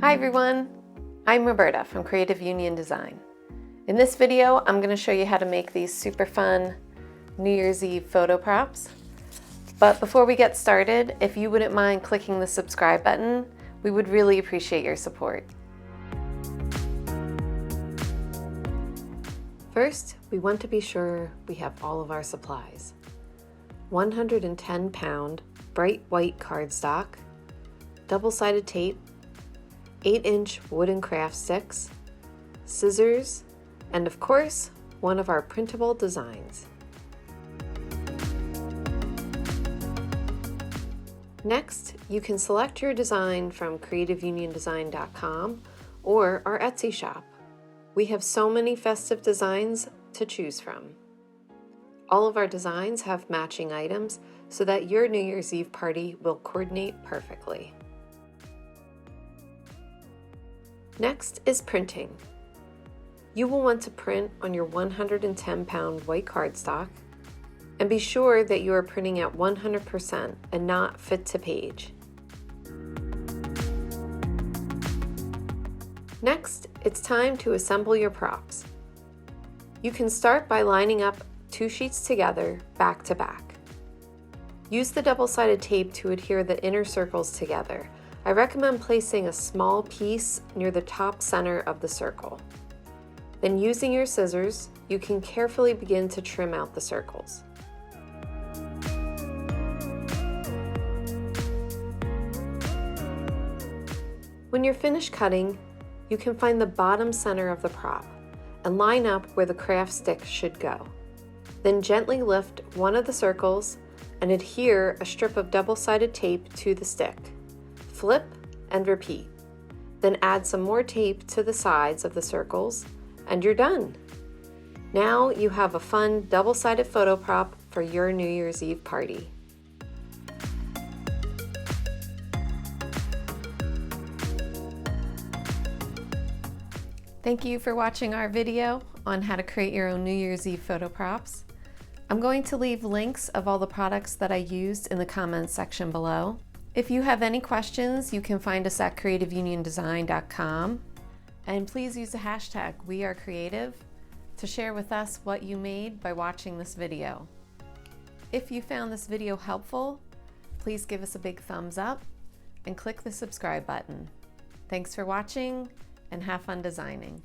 Hi everyone, I'm Roberta from Creative Union Design. In this video, I'm going to show you how to make these super fun New Year's Eve photo props. But before we get started, if you wouldn't mind clicking the subscribe button, we would really appreciate your support. First, we want to be sure we have all of our supplies. 110-pound bright white cardstock, double-sided tape, 8-inch wooden craft sticks, scissors, and of course, one of our printable designs. Next, you can select your design from creativeuniondesign.com or our Etsy shop. We have so many festive designs to choose from. All of our designs have matching items so that your New Year's Eve party will coordinate perfectly. Next is printing. You will want to print on your 110-pound white cardstock and be sure that you are printing at 100% and not fit to page. Next, it's time to assemble your props. You can start by lining up 2 sheets together, back to back. Use the double-sided tape to adhere the inner circles together. I recommend placing a small piece near the top center of the circle. Then using your scissors, you can carefully begin to trim out the circles. When you're finished cutting, you can find the bottom center of the prop and line up where the craft stick should go. Then gently lift one of the circles and adhere a strip of double-sided tape to the stick. Flip and repeat. Then add some more tape to the sides of the circles and you're done. Now you have a fun double-sided photo prop for your New Year's Eve party. Thank you for watching our video on how to create your own New Year's Eve photo props. I'm going to leave links of all the products that I used in the comments section below. If you have any questions, you can find us at creativeuniondesign.com. And please use the hashtag #WeAreCreative to share with us what you made by watching this video. If you found this video helpful, please give us a big thumbs up and click the subscribe button. Thanks for watching and have fun designing.